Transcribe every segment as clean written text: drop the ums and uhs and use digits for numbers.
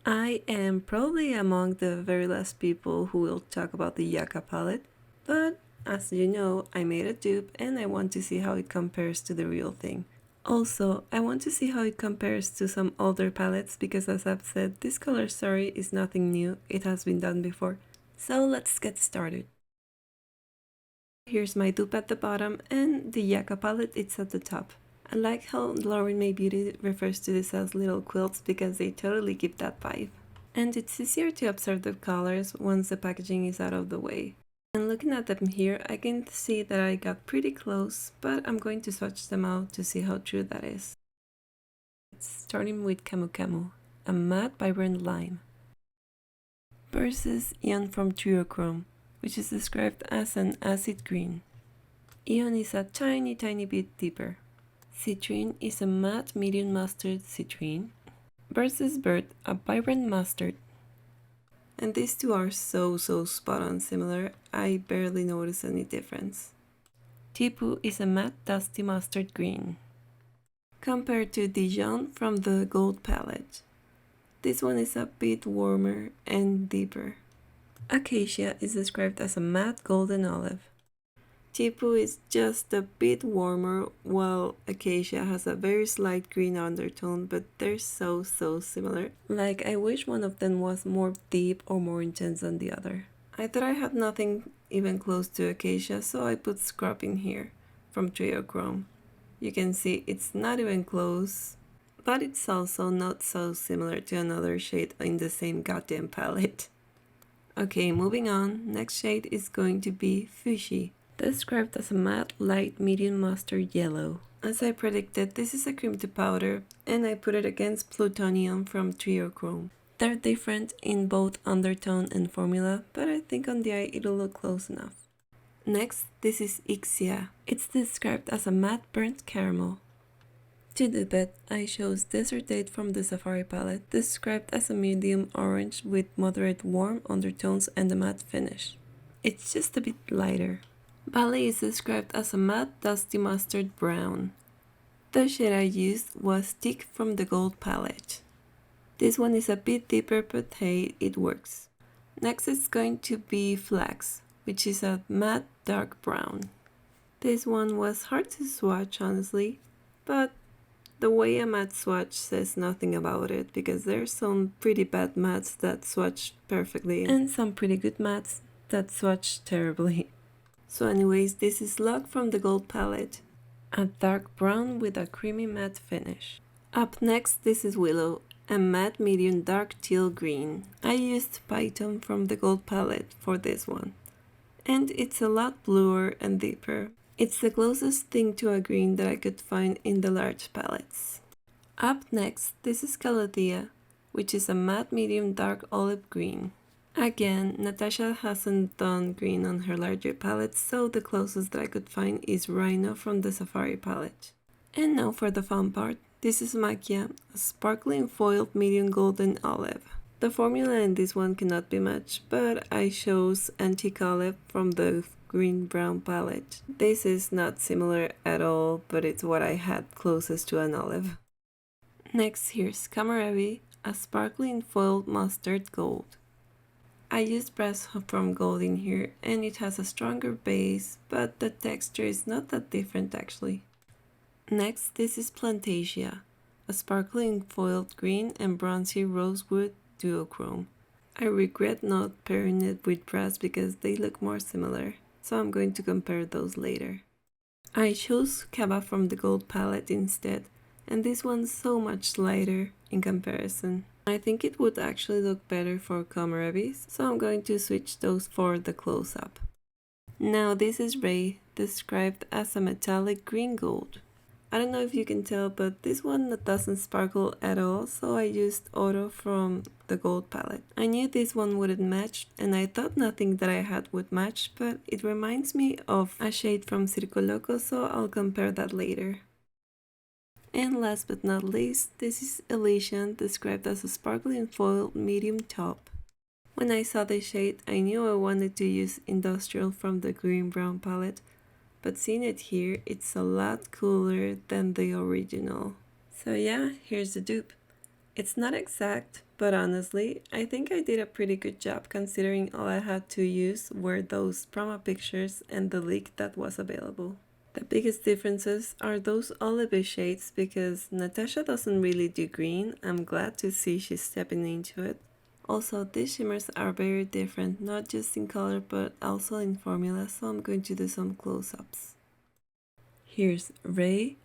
I am probably among the very last people who will talk about the Yucca palette, but as you know, I made a dupe and I want to see how it compares to the real thing. Also, I want to see how it compares to some older palettes because as I've said, this color story is nothing new, it has been done before. So let's get started. Here's my dupe at the bottom and the Yucca palette it's at the top. I like how Lauren May Beauty refers to this as little quilts because they totally give that vibe. And it's easier to observe the colors once the packaging is out of the way. And looking at them here, I can see that I got pretty close, but I'm going to swatch them out to see how true that is. Starting with Camu Camu, a matte vibrant lime, versus Eon from Triochrome, which is described as an acid green. Eon is a tiny bit deeper. Citrine is a matte medium mustard citrine versus Bird, a vibrant mustard. And these two are so spot on similar, I barely notice any difference. Tipu is a matte dusty mustard green compared to Dijon from the gold palette. This one is a bit warmer and deeper. Acacia is described as a matte golden olive. Tipu is just a bit warmer, while Acacia has a very slight green undertone, but they're so similar. Like, I wish one of them was more deep or more intense than the other. I thought I had nothing even close to Acacia, so I put Scrub in here from Triochrome. You can see it's not even close, but it's also not so similar to another shade in the same goddamn palette. Okay, moving on, next shade is going to be Fuchsia, described as a matte light medium mustard yellow. As I predicted, this is a cream to powder, and I put it against Plutonium from Triochrome. They're different in both undertone and formula, but I think on the eye it'll look close enough. Next, this is Ixia. It's described as a matte burnt caramel. To dupe it, I chose Desert Date from the Safari palette, described as a medium orange with moderate warm undertones and a matte finish. It's just a bit lighter. Ballet is described as a matte dusty mustard brown. The shade I used was Tick from the gold palette. This one is a bit deeper, but hey, it works. Next is going to be Flax, which is a matte dark brown. This one was hard to swatch honestly, but the way a matte swatch says nothing about it because there's some pretty bad mattes that swatch perfectly and some pretty good mattes that swatch terribly. So anyways, this is Luck from the gold palette, a dark brown with a creamy matte finish. Up next, this is Willow, a matte medium dark teal green. I used Python from the gold palette for this one, and it's a lot bluer and deeper. It's the closest thing to a green that I could find in the large palettes. Up next, this is Calathea, which is a matte medium dark olive green. Again, Natasha hasn't done green on her larger palettes, so the closest that I could find is Rhino from the Safari palette. And now for the fun part. This is Maquia, a sparkling foiled medium golden olive. The formula in this one cannot be matched, but I chose Antique Olive from the green-brown palette. This is not similar at all, but it's what I had closest to an olive. Next, here's Kamarebi, a sparkling foiled mustard gold. I used brass from gold in here, and it has a stronger base, but the texture is not that different actually. Next, this is Plantasia, a sparkling foiled green and bronzy rosewood duochrome. I regret not pairing it with brass because they look more similar, so I'm going to compare those later. I chose Kaba from the gold palette instead, and this one's so much lighter in comparison. I think it would actually look better for Komarebi's, so I'm going to switch those for the close-up. Now this is Ray, described as a metallic green gold. I don't know if you can tell, but this one doesn't sparkle at all, so I used Oro from the gold palette. I knew this one wouldn't match, and I thought nothing that I had would match, but it reminds me of a shade from Circo Loco, so I'll compare that later. And last but not least, this is Elysian, described as a sparkling foil medium top. When I saw this shade, I knew I wanted to use Industrial from the green-brown palette, but seeing it here, it's a lot cooler than the original. So yeah, here's the dupe. It's not exact, But honestly, I think I did a pretty good job considering all I had to use were those promo pictures and the leak that was available. The biggest differences are those olive shades because Natasha doesn't really do green. I'm glad to see she's stepping into it. Also, these shimmers are very different, not just in color but also in formula, so I'm going to do some close-ups. Here's Ray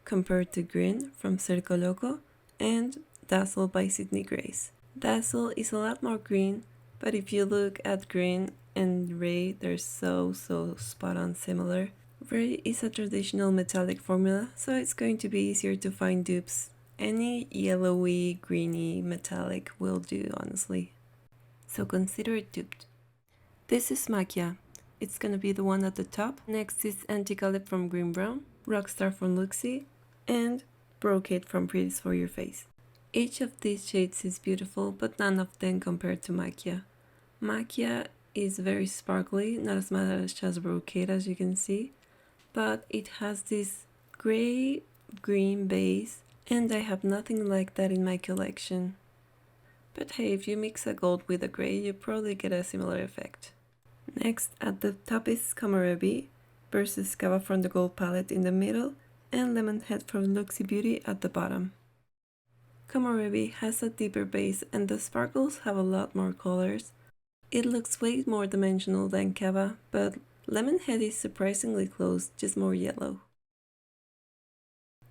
compared to Green from Cerco Loco and Dazzle by Sydney Grace. Dazzle is a lot more green, but if you look at Green and Ray, they're so spot on similar. Ray is a traditional metallic formula, so it's going to be easier to find dupes. Any yellowy, greeny metallic will do, honestly. So consider it duped. This is Maquia. It's gonna be the one at the top. Next is Anti-Calip from Green Brown, Rockstar from Luxie, and Brocade from Pretties for Your Face. Each of these shades is beautiful, but none of them compared to Maquia. Maquia is very sparkly, not as much as Brocade as you can see, but it has this gray-green base, and I have nothing like that in my collection. But hey, if you mix a gold with a gray, you probably get a similar effect. Next, at the top is Komorebi versus Cava from the Gold palette in the middle, and Lemonhead from Luxie Beauty at the bottom. Komorebi has a deeper base and the sparkles have a lot more colors. It looks way more dimensional than Cava, but Lemonhead is surprisingly close, just more yellow.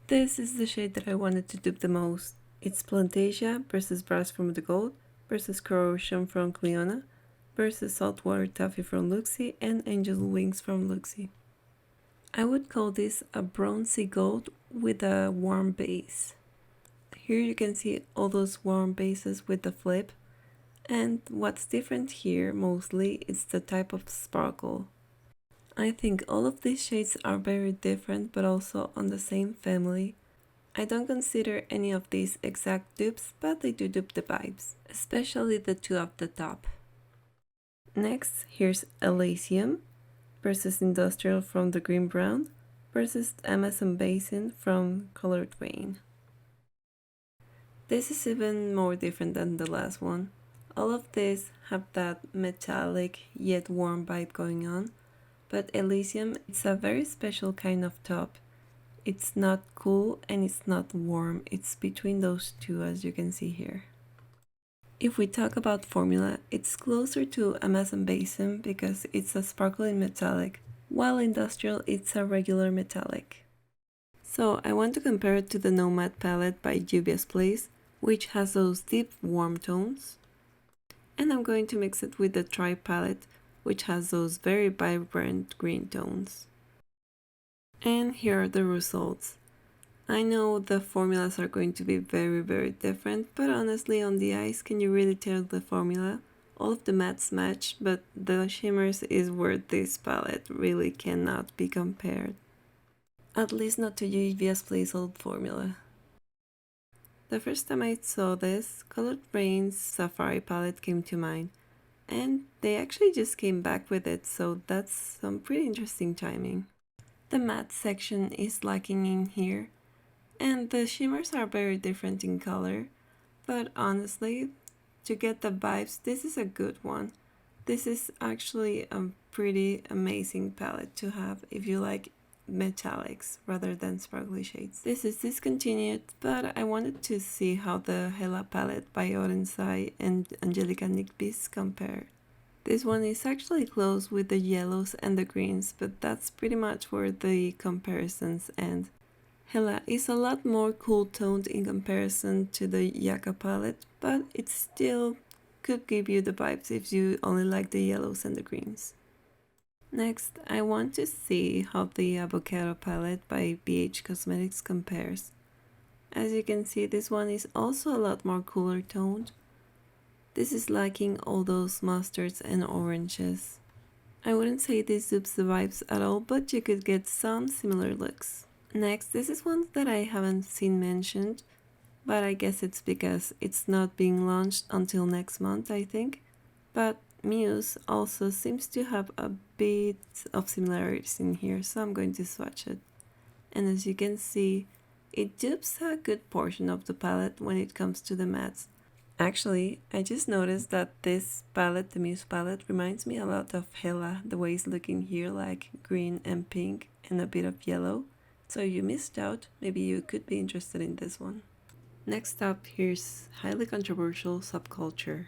This is the shade that I wanted to dupe the most. It's Plantasia versus Brass from the Gold versus Corrosion from Cleona versus Saltwater Taffy from Luxie and Angel Wings from Luxie. I would call this a bronzy gold with a warm base. Here you can see all those warm bases with the flip, and what's different here mostly is the type of sparkle. I think all of these shades are very different but also on the same family. I don't consider any of these exact dupes, but they do dupe the vibes, especially the two at the top. Next, here's Elysium versus Industrial from the Green Brown versus Amazon Basin from Colored Rain. This is even more different than the last one. All of these have that metallic yet warm vibe going on, but Elysium is a very special kind of top. It's not cool and it's not warm, it's between those two as you can see here. If we talk about formula, it's closer to Amazon Basin because it's a sparkling metallic, while Industrial it's a regular metallic. So I want to compare it to the Nomad palette by Juvia's Place, which has those deep warm tones. And I'm going to mix it with the Tribe palette, which has those very vibrant green tones. And here are the results. I know the formulas are going to be very different, but honestly on the eyes can you really tell the formula? All of the mattes match, but the shimmers is where this palette really cannot be compared. At least not to Juvia's Place old formula. The first time I saw this, Colored Rain's Safari palette came to mind, and they actually just came back with it, so that's some pretty interesting timing. The matte section is lacking in here, and the shimmers are very different in color, but honestly, to get the vibes, this is a good one. This is actually a pretty amazing palette to have if you like metallics rather than sparkly shades. This is discontinued, but I wanted to see how the Hela palette by Orensai and Angelica Nickbeast compare. This one is actually close with the yellows and the greens, but that's pretty much where the comparisons end. Hela is a lot more cool toned in comparison to the Yucca palette, but it still could give you the vibes if you only like the yellows and the greens. Next, I want to see how the Avocado palette by BH Cosmetics compares. As you can see, this one is also a lot more cooler toned. This is lacking all those mustards and oranges. I wouldn't say this dupes the vibes at all, but you could get some similar looks. Next, this is one that I haven't seen mentioned, but I guess it's because it's not being launched until next month, I think. But Muse also seems to have a bit of similarities in here, so I'm going to swatch it. And as you can see, it dupes a good portion of the palette when it comes to the mattes. Actually, I just noticed that this palette, the Muse palette, reminds me a lot of Hela, the way it's looking here, like green and pink and a bit of yellow. So you missed out, maybe you could be interested in this one. Next up, here's highly controversial Subculture.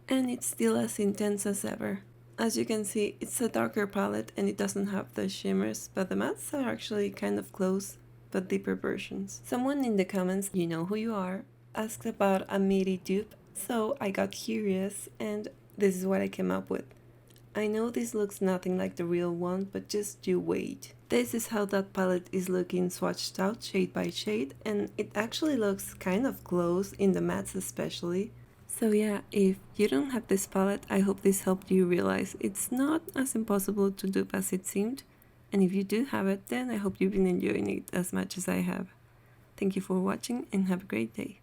And it's still as intense as ever. As you can see, it's a darker palette and it doesn't have the shimmers, but the mattes are actually kind of close, but deeper versions. Someone in the comments, you know who you are, asked about a MIDI dupe, so I got curious and this is what I came up with. I know this looks nothing like the real one, but just you wait. This is how that palette is looking swatched out shade by shade, and it actually looks kind of close in the mattes especially. So yeah, if you don't have this palette, I hope this helped you realize it's not as impossible to dupe as it seemed. And if you do have it, then I hope you've been enjoying it as much as I have. Thank you for watching and have a great day.